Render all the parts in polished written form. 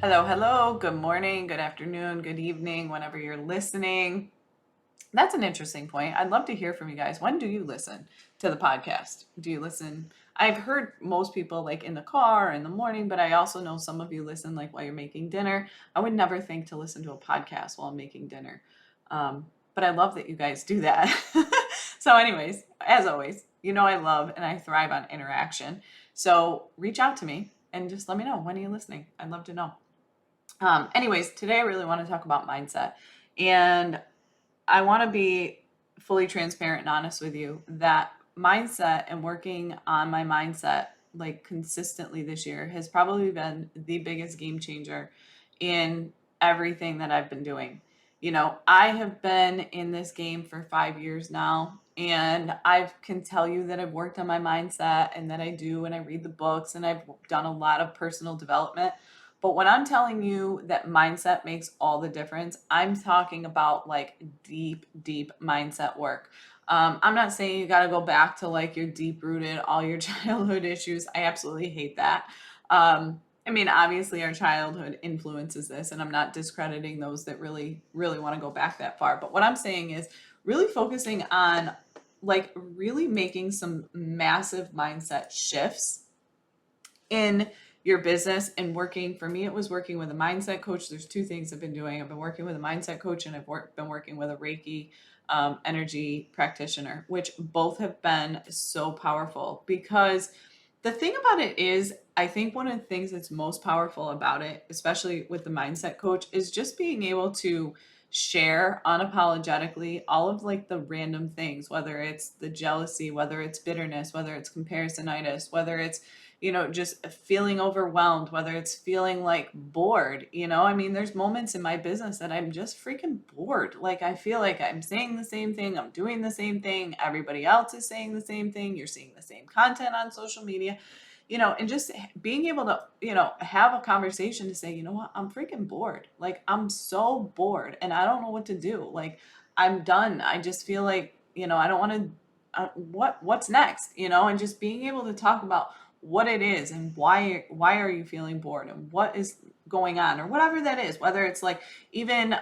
Hello, hello. Good morning, good afternoon, good evening, whenever you're listening. That's an interesting point. I'd love to hear from you guys. When do you listen to the podcast? Do you listen? I've heard most people like in the car or in the morning, but I also know some of you listen like while you're making dinner. I would never think to listen to a podcast while I'm making dinner. But I love that you guys do that. So, anyways, as always, I love and I thrive on interaction. So reach out to me and just let me know, when are you listening? I'd love to know. Anyways, today I really want to talk about mindset. And I want to be fully transparent and honest with you that mindset and working on my mindset like consistently this year has probably been the biggest game changer in everything that I've been doing. I have been in this game for 5 years now, and I can tell you that I've worked on my mindset and that I do, and I read the books and I've done a lot of personal development. But when I'm telling you that mindset makes all the difference, I'm talking about like deep, deep mindset work. I'm not saying you got to go back to like your deep rooted, all your childhood issues. I absolutely hate that. I mean, obviously, our childhood influences this, and I'm not discrediting those that really, really want to go back that far. But what I'm saying is really focusing on like really making some massive mindset shifts in your business and working. For me, it was working with a mindset coach. There's two things I've been doing. I've been working with a mindset coach, and been working with a Reiki energy practitioner, which both have been so powerful. Because the thing about it is, I think one of the things that's most powerful about it, especially with the mindset coach, is just being able to share unapologetically all of like the random things, whether it's the jealousy, whether it's bitterness, whether it's comparisonitis, whether it's just feeling overwhelmed, whether it's feeling like bored. I mean, there's moments in my business that I'm just freaking bored. Like, I feel like I'm saying the same thing, I'm doing the same thing, everybody else is saying the same thing, you're seeing the same content on social media, and just being able to, have a conversation to say, you know what, I'm freaking bored. Like, I'm so bored and I don't know what to do. Like, I'm done. I just feel like, I don't want to, what's next, and just being able to talk about what it is and why are you feeling bored and what is going on, or whatever that is, whether it's like even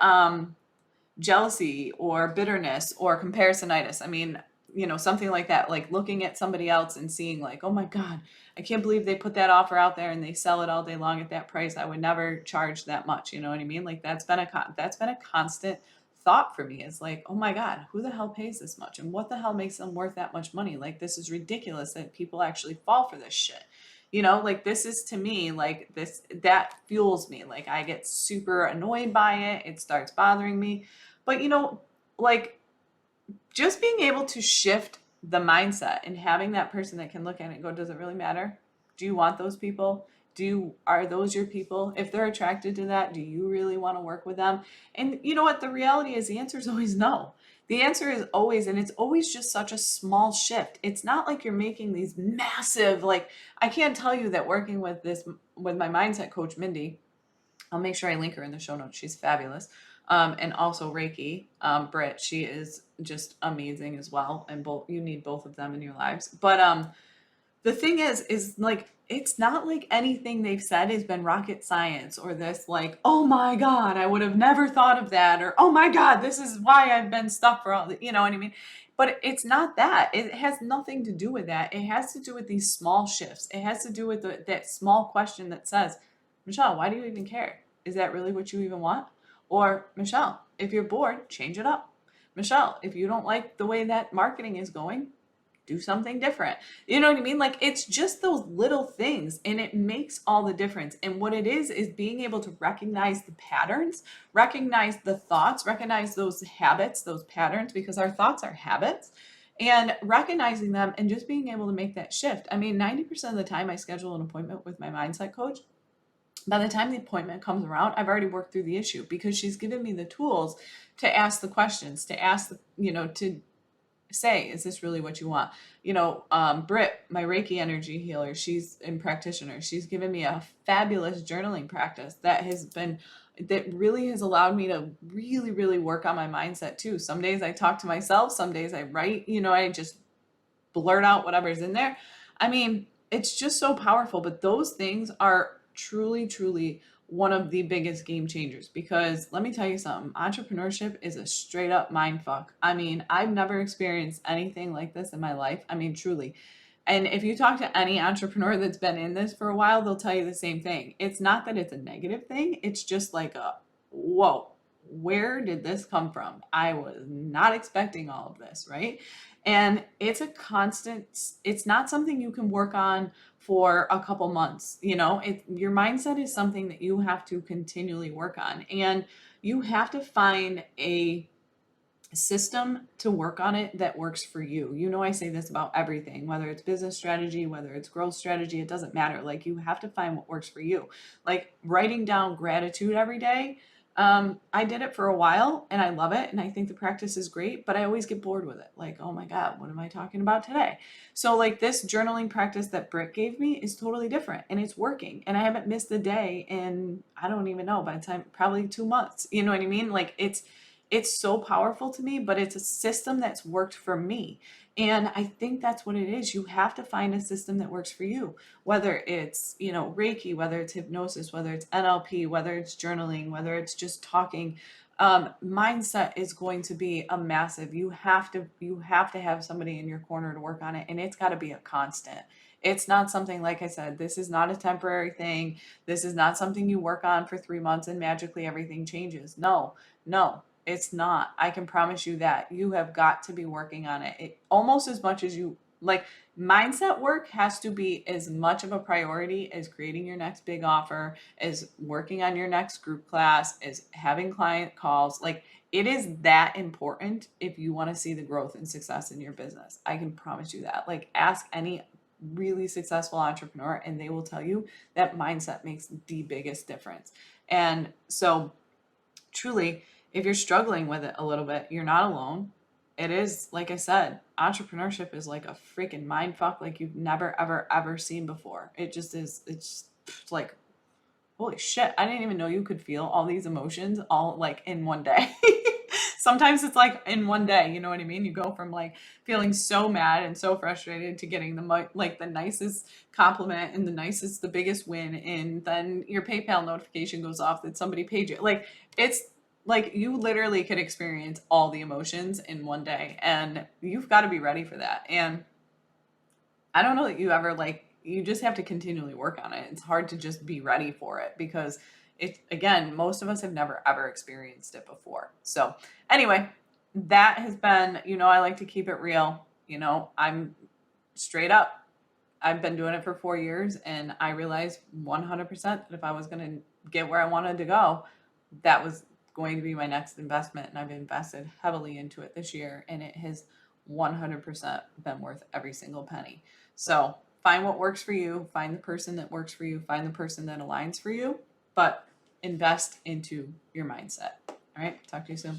jealousy or bitterness or comparisonitis. I mean, something like that, like looking at somebody else and seeing like, oh my God, I can't believe they put that offer out there and they sell it all day long at that price. I would never charge that much. You know what I mean? Like, that's been a constant thought for me. It's like, oh my God, who the hell pays this much? And what the hell makes them worth that much money? Like, this is ridiculous that people actually fall for this shit. Like, this is, to me, like, that fuels me. Like, I get super annoyed by it. It starts bothering me. But like, just being able to shift the mindset and having that person that can look at it and go, does it really matter? Do you want those people? Are those your people? If they're attracted to that, do you really want to work with them? And you know what? The reality is, the answer is always no. The answer is always, and it's always just such a small shift. It's not like you're making these massive, like, I can't tell you that working with my mindset coach, Mindy, I'll make sure I link her in the show notes. She's fabulous. And also Reiki, Britt, she is just amazing as well. And you need both of them in your lives. But the thing is like, it's not like anything they've said has been rocket science, or this like, oh my God, I would have never thought of that, or oh my God, this is why I've been stuck for all the, you know what I mean? But it's not that. It has nothing to do with that. It has to do with these small shifts. It has to do with that small question that says, Michelle, why do you even care? Is that really what you even want? Or, Michelle, if you're bored, change it up. Michelle, if you don't like the way that marketing is going, do something different. You know what I mean? Like, it's just those little things, and it makes all the difference. And what it is being able to recognize the patterns, recognize the thoughts, recognize those habits, those patterns, because our thoughts are habits, and recognizing them and just being able to make that shift. I mean, 90% of the time I schedule an appointment with my mindset coach, by the time the appointment comes around, I've already worked through the issue, because she's given me the tools to ask the questions, to ask to say, is this really what you want? Britt, my Reiki energy healer, she's in practitioner. She's given me a fabulous journaling practice that really has allowed me to really, really work on my mindset too. Some days I talk to myself, some days I write, I just blurt out whatever's in there. I mean, it's just so powerful, but those things are truly, truly one of the biggest game changers, because let me tell you something, entrepreneurship is a straight up mind fuck. I mean, I've never experienced anything like this in my life. I mean, truly. And if you talk to any entrepreneur that's been in this for a while, they'll tell you the same thing. It's not that it's a negative thing, it's just like a whoa, where did this come from? I was not expecting all of this, right? And it's a constant, it's not something you can work on for a couple months. Your mindset is something that you have to continually work on, and you have to find a system to work on it that works for you. I say this about everything, whether it's business strategy, whether it's growth strategy, it doesn't matter. Like, you have to find what works for you. Like writing down gratitude every day. I did it for a while and I love it. And I think the practice is great, but I always get bored with it. Like, oh my God, what am I talking about today? So like this journaling practice that Britt gave me is totally different and it's working. And I haven't missed a day in, I don't even know, by the time, probably 2 months. You know what I mean? Like it's so powerful to me, but it's a system that's worked for me. And I think that's what it is. You have to find a system that works for you, whether it's, Reiki, whether it's hypnosis, whether it's NLP, whether it's journaling, whether it's just talking. Mindset is going to be a massive, you have to have somebody in your corner to work on it. And it's got to be a constant. It's not something, like I said, this is not a temporary thing. This is not something you work on for 3 months and magically everything changes. No, it's not. I can promise you that. You have got to be working on it. Almost as much as you like, mindset work has to be as much of a priority as creating your next big offer, as working on your next group class, as having client calls. Like, it is that important if you want to see the growth and success in your business. I can promise you that. Like, ask any really successful entrepreneur and they will tell you that mindset makes the biggest difference. And so truly, if you're struggling with it a little bit, you're not alone. It is, like I said, entrepreneurship is like a freaking mind fuck like you've never, ever, ever seen before. It just is. It's like, holy shit, I didn't even know you could feel all these emotions all like in one day. Sometimes it's like in one day, you know what I mean? You go from like feeling so mad and so frustrated to getting the nicest compliment and the biggest win. And then your PayPal notification goes off that somebody paid you. Like, it's like you literally could experience all the emotions in one day, and you've got to be ready for that. And I don't know that you ever you just have to continually work on it. It's hard to just be ready for it because again, most of us have never ever experienced it before. So anyway, that has been, I like to keep it real. I'm straight up. I've been doing it for 4 years and I realized 100% that if I was going to get where I wanted to go, that was going to be my next investment. And I've invested heavily into it this year and it has 100% been worth every single penny. So find what works for you, find the person that works for you, find the person that aligns for you, but invest into your mindset. All right. Talk to you soon.